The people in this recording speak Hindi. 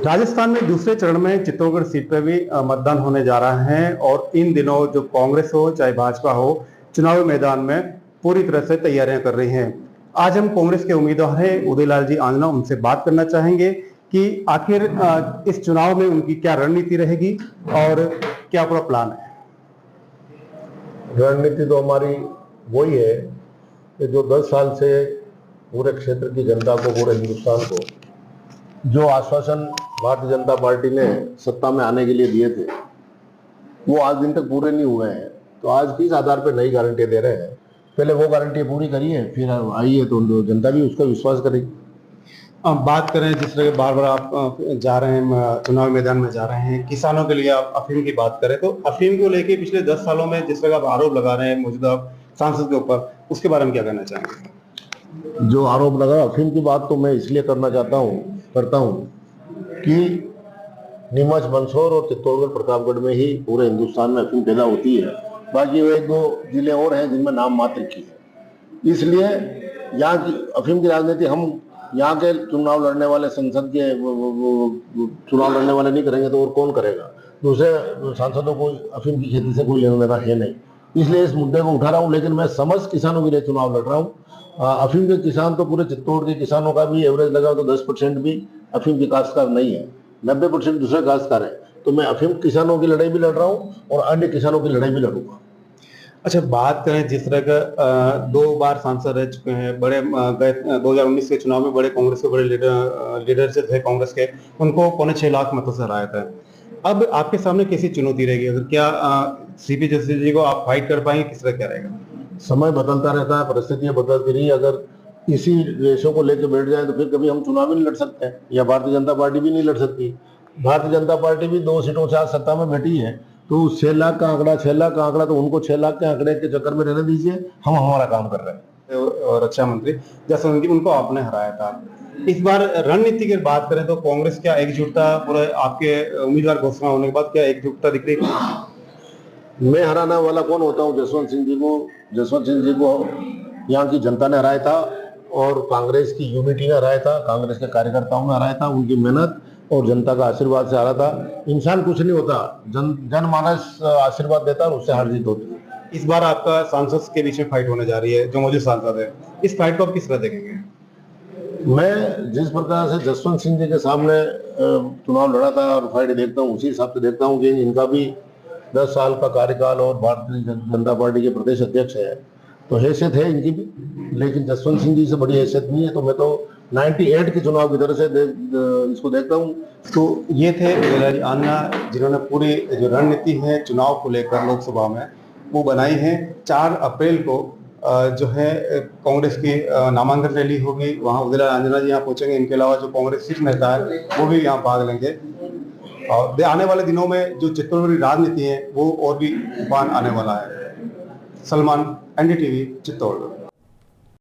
राजस्थान में दूसरे चरण में चित्तौड़गढ़ सीट पर भी मतदान होने जा रहा है और इन दिनों जो कांग्रेस हो चाहे भाजपा हो, चुनावी मैदान में पूरी तरह से तैयारियां कर रही हैं। आज हम कांग्रेस के उम्मीदवार हैं उदयलाल जी आंजना, उनसे बात करना चाहेंगे कि आखिर इस चुनाव में उनकी क्या रणनीति रहेगी और क्या पूरा प्लान है। रणनीति तो हमारी वही है कि जो 10 साल से पूरे क्षेत्र की जनता को, पूरे हिंदुस्तान को जो आश्वासन भारतीय जनता पार्टी ने सत्ता में आने के लिए दिए थे, वो आज दिन तक पूरे नहीं हुए हैं। तो आज किस आधार पर नई गारंटी दे रहे हैं? पहले वो गारंटी पूरी करिए, फिर आइए तो जनता भी उसका विश्वास करेगी। अब बात करें जिस तरह बार बार आप जा रहे हैं, चुनाव मैदान में जा रहे हैं, किसानों के लिए आप अफीम की बात करें तो अफीम को लेके पिछले 10 सालों में जिस तरह आप आरोप लगा रहे हैं मौजूदा सांसद के ऊपर, उसके बारे में क्या कहना चाहेंगे? जो आरोप लगा अफीम की बात तो मैं इसलिए करता हूँ कि नीमच, मंदसौर और चित्तौड़गढ़, प्रतापगढ़ में ही पूरे हिंदुस्तान में अफीम पैदा होती है। बाकी वो 1-2 जिले और हैं जिनमें नाम मात्र की है। इसलिए यहाँ की अफीम की राजनीति हम यहाँ के चुनाव लड़ने वाले संसद के चुनाव लड़ने वाले नहीं करेंगे तो और कौन करेगा? दूसरे सांसदों को अफीम की खेती से कोई लेना देना है नहीं, इसलिए इस मुद्दे को उठा रहा हूँ। लेकिन मैं समस्त किसानों के लिए चुनाव लड़ रहा हूँ। अफीम के किसान तो पूरे चित्तौड़ के किसानों का भी एवरेज लगाओ तो 10% भी अफीम के काश्तकार नहीं है, 90% दूसरे काश्तकार है। तो मैं अफीम किसानों की लड़ाई भी लड़ रहा हूँ और अन्य किसानों की लड़ाई भी लड़ूंगा। अच्छा, बात करें जिस तरह का 2 बार सांसद रह चुके हैं, बड़े 2019 के चुनाव में बड़े कांग्रेस के बड़े लीडर से थे कांग्रेस के, उनको 6.25 लाख मतों से हराया था। अब आपके सामने कैसी चुनौती रहेगी? अगर क्या सीपी जोशी जी को आप फाइट कर पाएंगे? किस तरह क्या रहेगा? समय बदलता रहता है, परिस्थितियां बदलती रही। अगर इसी रेशों को लेकर बैठ जाए तो फिर कभी हम चुनाव भी नहीं लड़ सकते हैं या भारतीय जनता पार्टी भी नहीं लड़ सकती। भारतीय जनता पार्टी भी 2 सीटों से आज सत्ता में बैठी है, तो 6 लाख का आंकड़ा तो उनको 6 लाख के आंकड़े के चक्कर में रहने दीजिए। हम हमारा काम कर रहे हैं। और रक्षा मंत्री जसवंत जी, उनको आपने हराया था। इस बार रणनीति की बात करें तो कांग्रेस क्या एकजुटता, पूरे आपके उम्मीदवार घोषणा होने के बाद क्या एकजुटता दिख रही है? मैं हराने वाला कौन होता हूँ? जसवंत सिंह जी को यहाँ की जनता ने हराया था और कांग्रेस की यूनिटी ने हराया था, कांग्रेस के कार्यकर्ताओं ने हराया था। उनकी मेहनत और जनता का आशीर्वाद से हारा था। इंसान कुछ नहीं होता, जनमानस आशीर्वाद देता है और उससे हार जीत होती है। इस बार आपका सांसद के बीच में फाइट होने जा रही है, जो मौजूद सांसद है, इस फाइट को आप किस तरह देखेंगे? मैं जिस प्रकार से जसवंत सिंह जी के सामने चुनाव लड़ा था और फाइट देखता हूँ, उसी हिसाब से देखता हूँ कि इनका भी 10 साल का कार्यकाल और भारतीय जनता पार्टी के प्रदेश अध्यक्ष है, तो हैसियत है इनकी भी। लेकिन जसवंत सिंह जी से बड़ी हैसियत नहीं है। तो मैं तो 98 के चुनाव की तरह से इसको देखता हूँ। तो ये थे उदयलाल जी आंजना, जिन्होंने पूरी जो रणनीति है चुनाव को लेकर लोकसभा में वो बनाई है। 4 अप्रैल को जो है कांग्रेस की नामांकन रैली होगी, वहाँ उदयलाल आंजना जी यहाँ पहुंचेंगे। इनके अलावा जो कांग्रेस शीर्ष नेता है वो भी यहाँ भाग लेंगे और आने वाले दिनों में जो चित्तौड़गढ़ राजनीति है वो और भी तूफान आने वाला है। सलमान, एनडीटीवी, चित्तौड़गढ़।